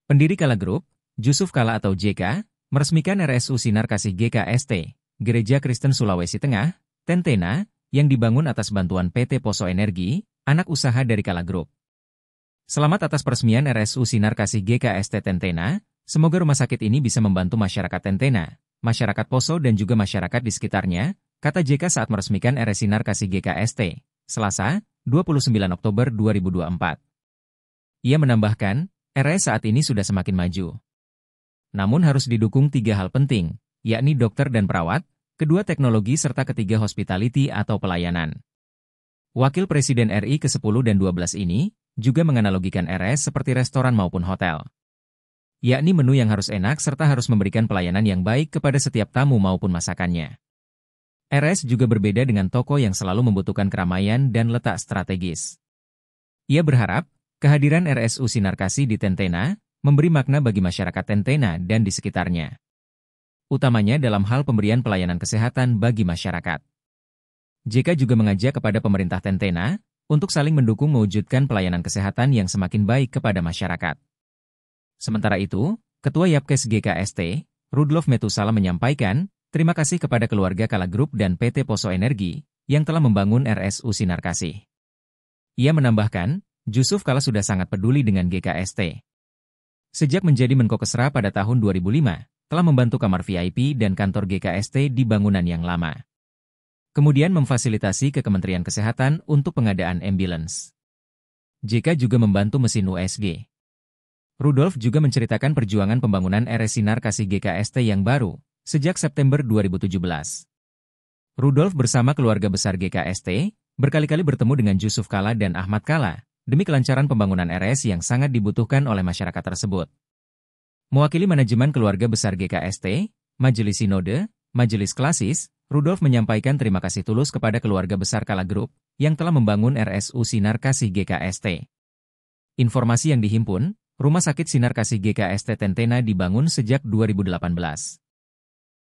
Pendiri Kala Group, Jusuf Kala atau JK, meresmikan RSU Sinar Kasih GKST, Gereja Kristen Sulawesi Tengah, Tentena, yang dibangun atas bantuan PT Poso Energi, anak usaha dari Kala Group. Selamat atas peresmian RSU Sinar Kasih GKST Tentena, semoga rumah sakit ini bisa membantu masyarakat Tentena, masyarakat Poso dan juga masyarakat di sekitarnya, kata JK saat meresmikan RS Sinar Kasih GKST, Selasa, 29 Oktober 2024. Ia menambahkan, RS saat ini sudah semakin maju. Namun harus didukung 3 hal penting, yakni dokter dan perawat, kedua teknologi serta ketiga hospitality atau pelayanan. Wakil Presiden RI ke-10 dan 12 ini juga menganalogikan RS seperti restoran maupun hotel. Yakni menu yang harus enak serta harus memberikan pelayanan yang baik kepada setiap tamu maupun masakannya. RS juga berbeda dengan toko yang selalu membutuhkan keramaian dan letak strategis. Ia berharap, kehadiran RSU Sinar Kasih di Tentena memberi makna bagi masyarakat Tentena dan di sekitarnya. Utamanya dalam hal pemberian pelayanan kesehatan bagi masyarakat. JK juga mengajak kepada pemerintah Tentena untuk saling mendukung mewujudkan pelayanan kesehatan yang semakin baik kepada masyarakat. Sementara itu, Ketua Yapkes GKST, Rudolf Metusala menyampaikan, terima kasih kepada keluarga Kala Group dan PT Poso Energi yang telah membangun RSU Sinar Kasih. Ia menambahkan, Jusuf Kala sudah sangat peduli dengan GKST. Sejak menjadi Menko Kesra pada tahun 2005, telah membantu kamar VIP dan kantor GKST di bangunan yang lama. Kemudian memfasilitasi ke Kementerian Kesehatan untuk pengadaan ambulans. JK juga membantu mesin USG. Rudolf juga menceritakan perjuangan pembangunan RS Sinar Kasih GKST yang baru, sejak September 2017. Rudolf bersama keluarga besar GKST, berkali-kali bertemu dengan Jusuf Kala dan Ahmad Kala, demi kelancaran pembangunan RS yang sangat dibutuhkan oleh masyarakat tersebut. Mewakili manajemen keluarga besar GKST, Majelis Sinode, Majelis Klasis, Rudolf menyampaikan terima kasih tulus kepada keluarga besar Kala Group yang telah membangun RSU Sinar Kasih GKST. Informasi yang dihimpun, Rumah Sakit Sinar Kasih GKST Tentena dibangun sejak 2018.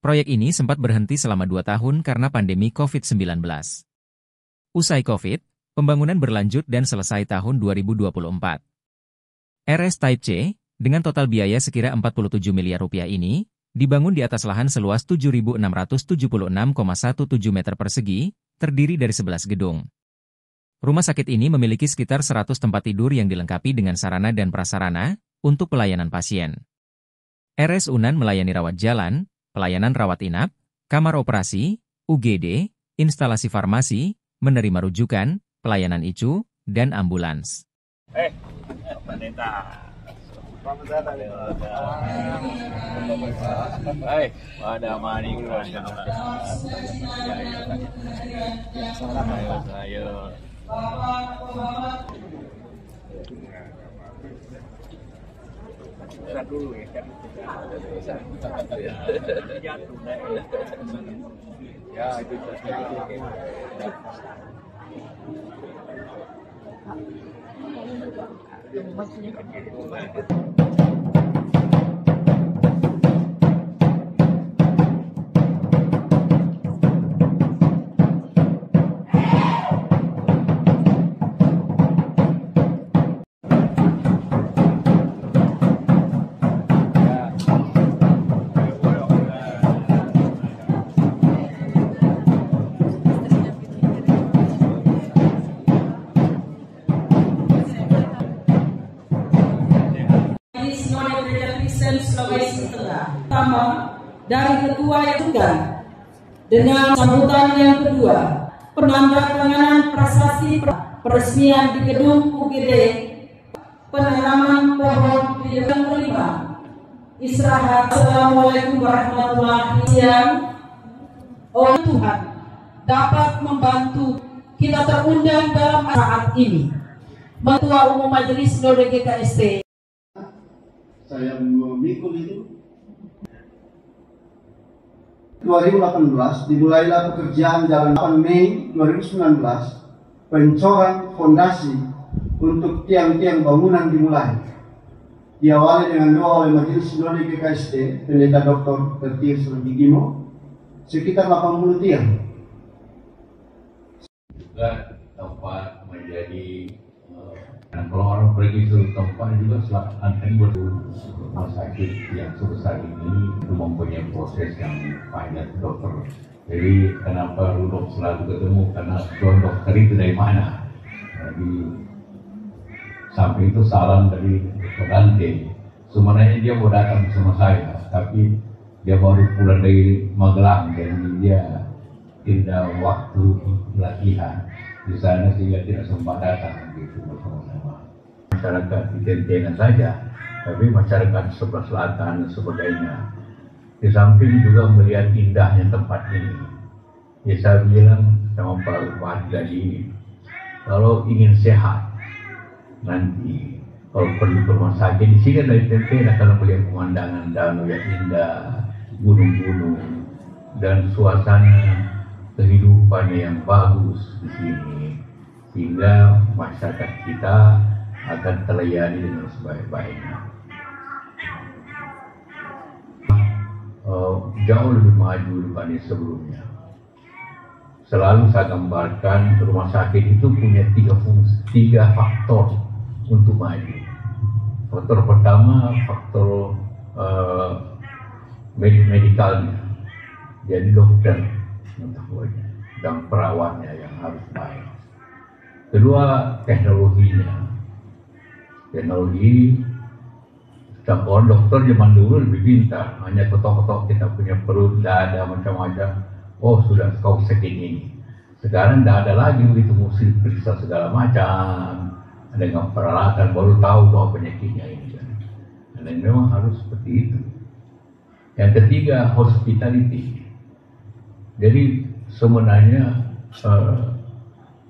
Proyek ini sempat berhenti selama 2 tahun karena pandemi COVID-19. Usai COVID, pembangunan berlanjut dan selesai tahun 2024. RS Type C, dengan total biaya sekira 47 miliar rupiah ini, dibangun di atas lahan seluas 7.676,17 meter persegi, terdiri dari 11 gedung. Rumah sakit ini memiliki sekitar 100 tempat tidur yang dilengkapi dengan sarana dan prasarana untuk pelayanan pasien. RS Unan melayani rawat jalan, pelayanan rawat inap, kamar operasi, UGD, instalasi farmasi, menerima rujukan, pelayanan ICU, dan ambulans. Dulu ya kan ya itu Sulawesi Tengah. Pertama, dari Ketua yang tunggal dengan sambutan yang kedua, penandatanganan prasasti peresmian di gedung UGD, penanaman pohon di gedung kelima. Istirahat. Assalamualaikum warahmatullahi wabarakatuh. Oh Tuhan, dapat membantu kita terundang dalam saat ini. Ketua Umum Majelis Sinode GKST. Saya memikul itu 2018 dimulailah pekerjaan jalan 8 Mei 2019 pencoran fondasi untuk tiang-tiang bangunan dimulai. Diawali dengan doa oleh Majelis Sinode GKST Pendeta Dr. Tertius Gimo sekitar 80 tiang. Juga tempat menjadi kalau orang pergi ke tempat juga selatan buat rumah sakit yang sebesar ini itu mempunyai proses yang banyak dokter. Jadi kenapa Rudolf selalu ketemu, karena dokter itu dari mana. Jadi sampai itu salam dari Dr. Dante. Sebenarnya dia mau datang sama saya, tapi dia baru pulang dari Magelang, jadi dia tidak waktu latihan di sana sehingga tidak sempat datang gitu bersama-sama. Masyarakat di Tentena saja, tapi masyarakat sebelah selatan dan sebagainya. Di samping juga melihat indahnya tempat ini. Ya, saya bilang sama Pak Bupati tadi, kalau ingin sehat nanti kalau pergi ke rumah sakit di sini dari Tentena, kalau melihat pemandangan danau yang indah, gunung-gunung dan suasana kehidupan yang bagus di sini, sehingga masyarakat kita akan terlayani dengan sebaik-baiknya. Jauh lebih maju dibanding sebelumnya. Selalu saya gambarkan rumah sakit itu punya tiga faktor untuk maju. Faktor pertama, faktor medikalnya, jadi dokter dan perawatnya yang harus baik. Kedua, teknologinya. Teknologi, setiap orang dokter zaman dulu lebih pintar, hanya ketok-ketok kita punya perut, dada, macam-macam. Oh sudah kau sakit ini. Sekarang tidak ada lagi begitu mesti periksa segala macam dengan peralatan baru tahu bahwa penyakitnya ini. Dan memang harus seperti itu. Yang ketiga, hospitality. Jadi sebenarnya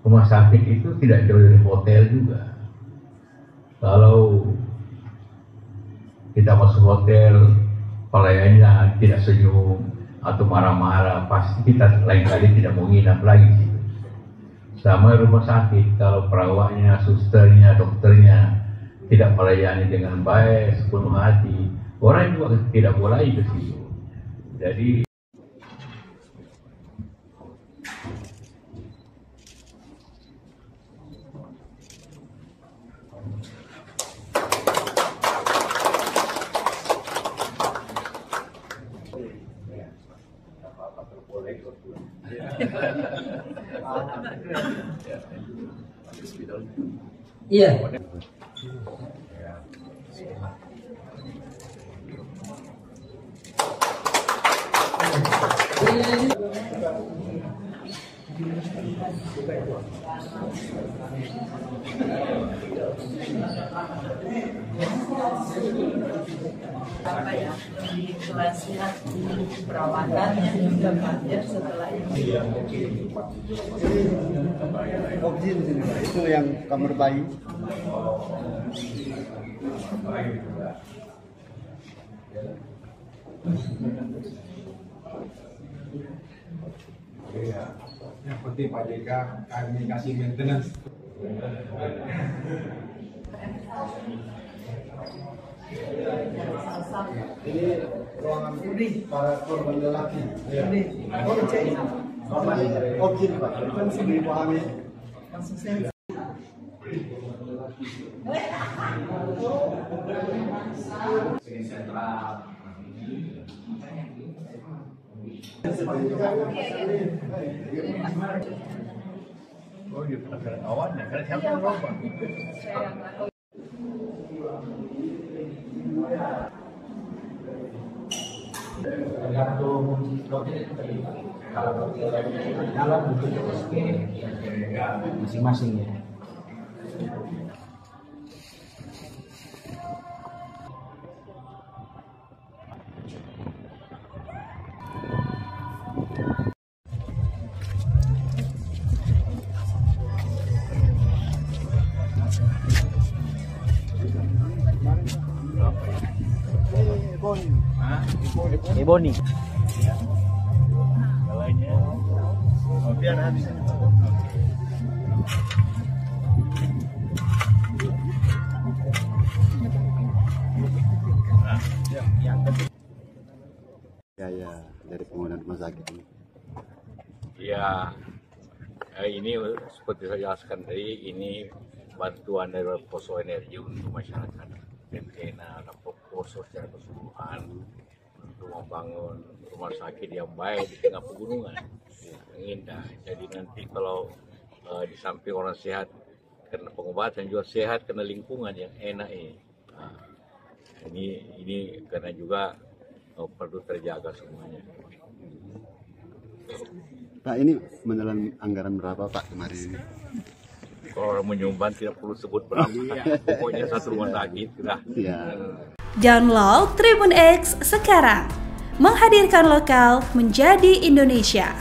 rumah sakit itu tidak jauh dari hotel juga. Kalau kita masuk hotel, pelayannya tidak senyum atau marah-marah, pasti kita lain kali tidak mau nginap lagi sih. Sama rumah sakit, kalau perawatnya, susternya, dokternya tidak melayani dengan baik, sepenuh hati, orang juga tidak boleh ke situ. Jadi Iya. Apa ya, isolasinya, perawatan yang juga banyak setelah ini. Oksigen sini Pak, itu yang kamar bayi. Iya, yang penting Pak JK kami kasih maintenance. Ini ruangan para korban lelaki. Oksigen Pak, kan sebelum pahami. oh iya, penasaran awalnya, karena siapa yang robot? Tergantung dokter itu tadi. Kalau dokter di dalam bentuknya masing-masing ya. Ebony. Lainnya, oh biar habis. Ya, dari penggunaan rumah sakit ini. Ya, ini seperti saya jelaskan tadi, ini bantuan dari Poso Energi untuk masyarakat Tentena, Poso secara keseluruhan untuk membangun rumah sakit yang baik di tengah pegunungan yang indah. Jadi nanti kalau di samping orang sehat karena pengobatan juga sehat karena lingkungan yang enak ini. Ini karena juga perlu terjaga semuanya. Pak, ini menelan anggaran berapa Pak kemarin? Kalau orang menyumbang tidak perlu sebut berapa, pokoknya satu rumah sakit sudah. Ya. Download Tribun X sekarang, menghadirkan lokal menjadi Indonesia.